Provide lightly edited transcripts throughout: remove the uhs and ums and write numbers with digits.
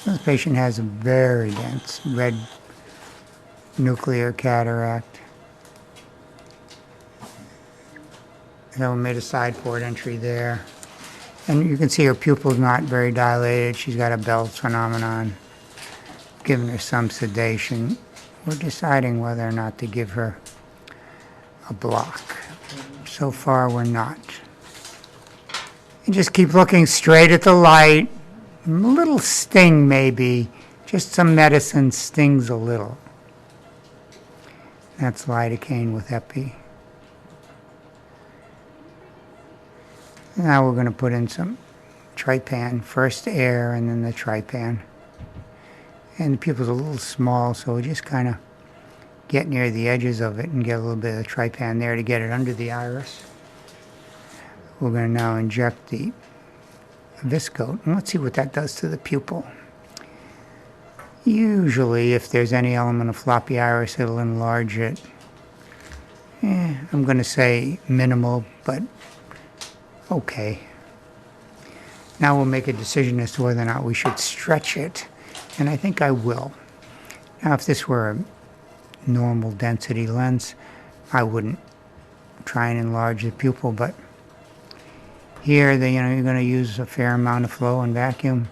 This patient has a very dense red nuclear cataract. So we made a side port entry there. And you can see her pupil's not very dilated. She's got a Bell's phenomenon. Giving her some sedation. We're deciding whether or not to give her a block. So far, we're not. And just keep looking straight at the light. A little sting, maybe. Just some medicine stings a little. That's lidocaine with epi. Now we're going to put in some trypan. First air and then the trypan. And the pupil's a little small, so we just kind of get near the edges of it and get a little bit of the trypan there to get it under the iris. We're going to now inject the viscoat, and let's see what that does to the pupil. Usually, if there's any element of floppy iris, it'll enlarge it. I'm going to say minimal, but okay. Now we'll make a decision as to whether or not we should stretch it, and I think I will. Now, if this were a normal density lens, I wouldn't try and enlarge the pupil, but here, you're going to use a fair amount of flow and vacuum,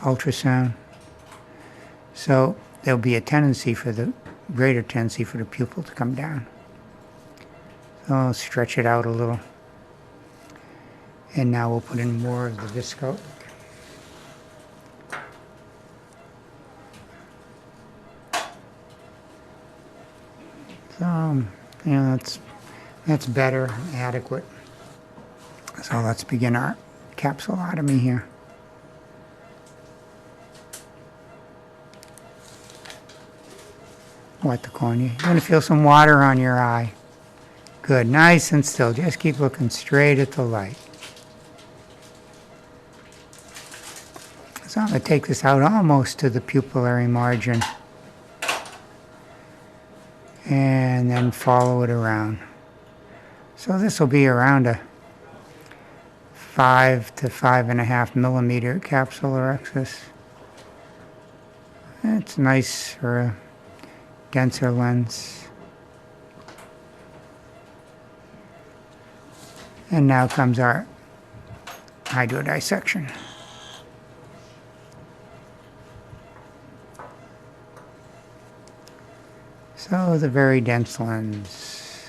ultrasound. So there'll be a greater tendency for the pupil to come down. So I'll stretch it out a little. And now we'll put in more of the viscoat. So, that's better, adequate. So let's begin our capsulotomy here. Wet the cornea. You're going to feel some water on your eye. Good, nice and still. Just keep looking straight at the light. So I'm going to take this out almost to the pupillary margin. And then follow it around. So this will be around a 5 to 5.5 millimeter capsulorhexis. It's nice for a denser lens. And now comes our hydrodissection. So the very dense lens.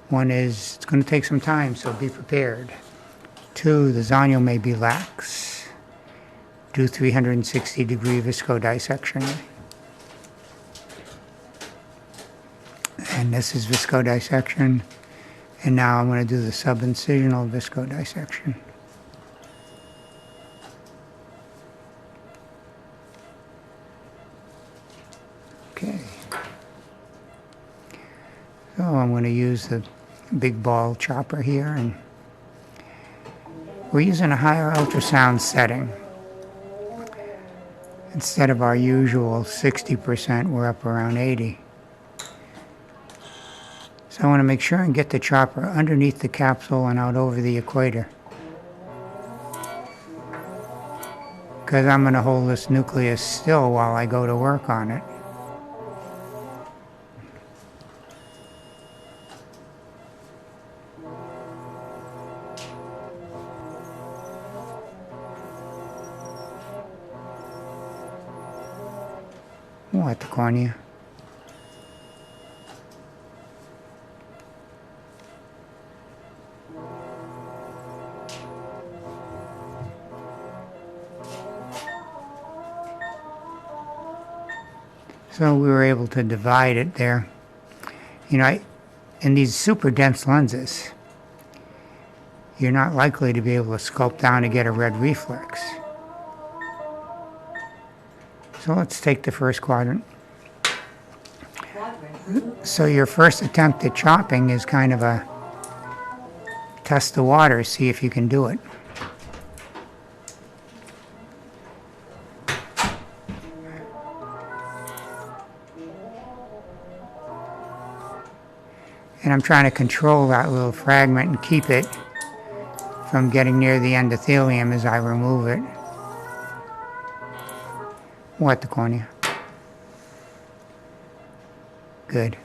One is, it's going to take some time, so be prepared. 2, the zonule may be lax. Do 360-degree viscodissection. And this is viscodissection. And now I'm going to do the subincisional viscodissection. Okay. So I'm going to use the big ball chopper here, and we're using a higher ultrasound setting. Instead of our usual 60%, we're up around 80. So I want to make sure and get the chopper underneath the capsule and out over the equator. Because I'm going to hold this nucleus still while I go to work on it. At the cornea. So we were able to divide it there. In these super dense lenses, you're not likely to be able to sculpt down to get a red reflex. So let's take the first quadrant. So your first attempt at chopping is kind of a test the water, see if you can do it. And I'm trying to control that little fragment and keep it from getting near the endothelium as I remove it. What, the cornea? Good.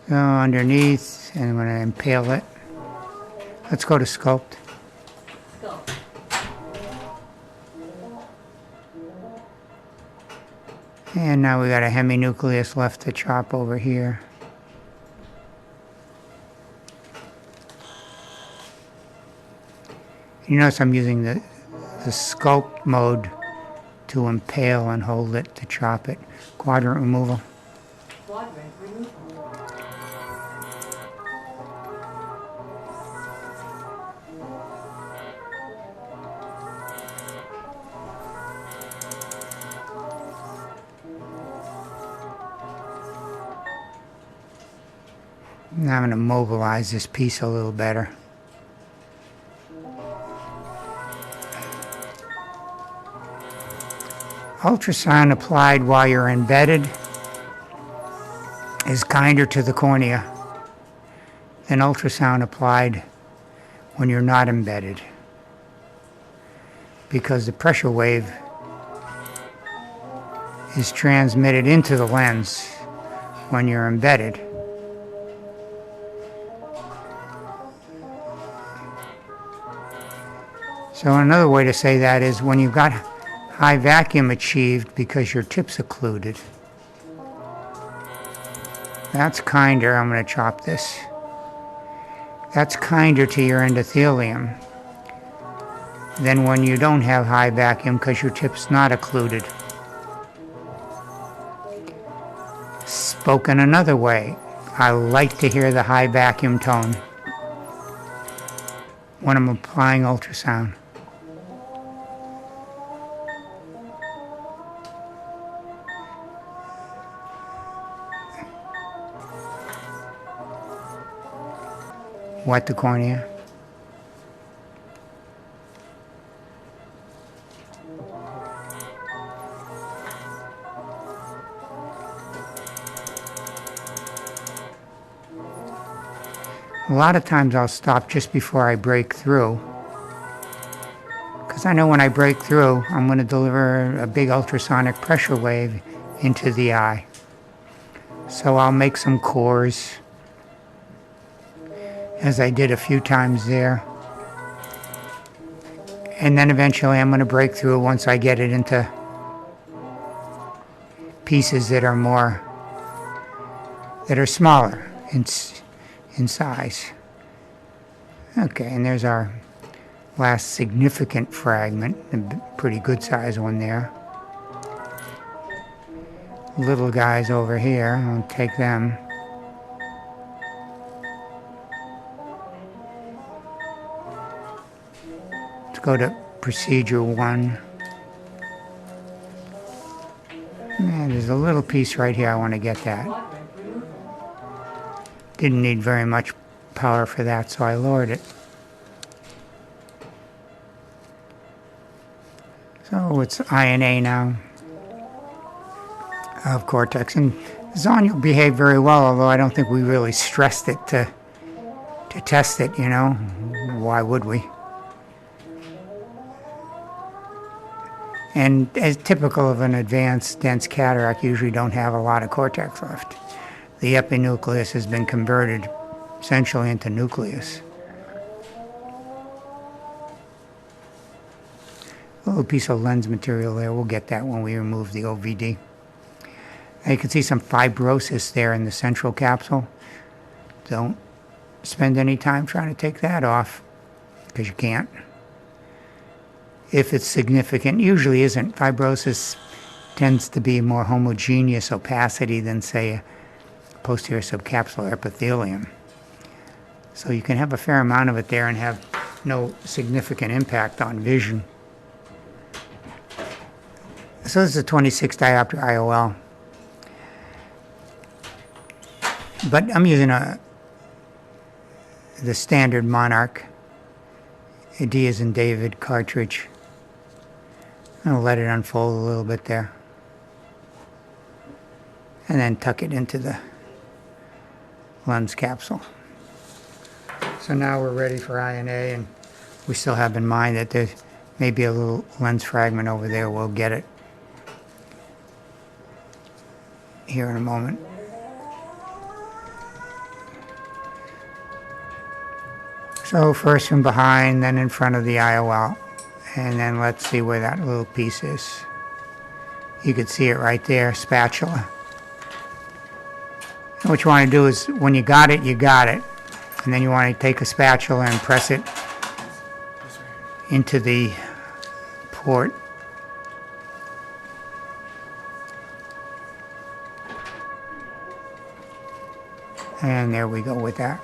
So underneath, and I'm going to impale it. Let's go to sculpt. And now we got a heminucleus left to chop over here. You notice I'm using the sculpt mode to impale and hold it to chop it. Quadrant removal. Quadrant removal. Now I'm going to mobilize this piece a little better. Ultrasound applied while you're embedded is kinder to the cornea than ultrasound applied when you're not embedded, because the pressure wave is transmitted into the lens when you're embedded. So another way to say that is when you've got high vacuum achieved because your tip's occluded. That's kinder. I'm going to chop this. That's kinder to your endothelium than when you don't have high vacuum because your tip's not occluded. Spoken another way, I like to hear the high vacuum tone when I'm applying ultrasound. Wet the cornea. A lot of times I'll stop just before I break through, because I know when I break through I'm going to deliver a big ultrasonic pressure wave into the eye. So I'll make some cores, as I did a few times there. And then eventually I'm going to break through once I get it into pieces that are smaller in size. Okay, and there's our last significant fragment, a pretty good size one there. Little guys over here, I'll take them. Go to procedure 1. And there's a little piece right here. I want to get that. Didn't need very much power for that, so I lowered it. So it's INA now of cortex. And Zon behaved very well, although I don't think we really stressed it to test it, you know. Why would we? And as typical of an advanced dense cataract, you usually don't have a lot of cortex left. The epinucleus has been converted essentially into nucleus. A little piece of lens material there. We'll get that when we remove the OVD. Now you can see some fibrosis there in the central capsule. Don't spend any time trying to take that off, because you can't. If it's significant, usually isn't. Fibrosis tends to be more homogeneous opacity than, say, a posterior subcapsular epithelium. So you can have a fair amount of it there and have no significant impact on vision. So this is a 26 diopter IOL. But I'm using the standard Monarch, a D as in David cartridge. I'm going to let it unfold a little bit there. And then tuck it into the lens capsule. So now we're ready for INA, and we still have in mind that Maybe a little lens fragment over there will get it here in a moment. So first from behind, then in front of the IOL, and then let's see where that little piece is. You can see it right there, spatula. And what you want to do is, when you got it, and then you want to take a spatula and press it into the port. And there we go with that.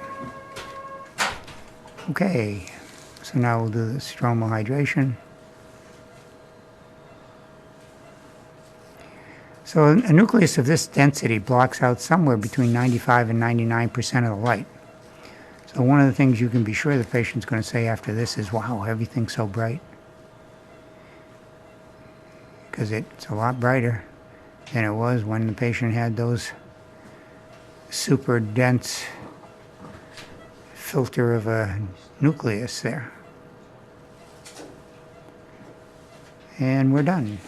Okay, so now we'll do the stromal hydration. So a nucleus of this density blocks out somewhere between 95 and 99% of the light. So one of the things you can be sure the patient's going to say after this is, wow, everything's so bright. Because it's a lot brighter than it was when the patient had those super dense filter of a nucleus there. And we're done.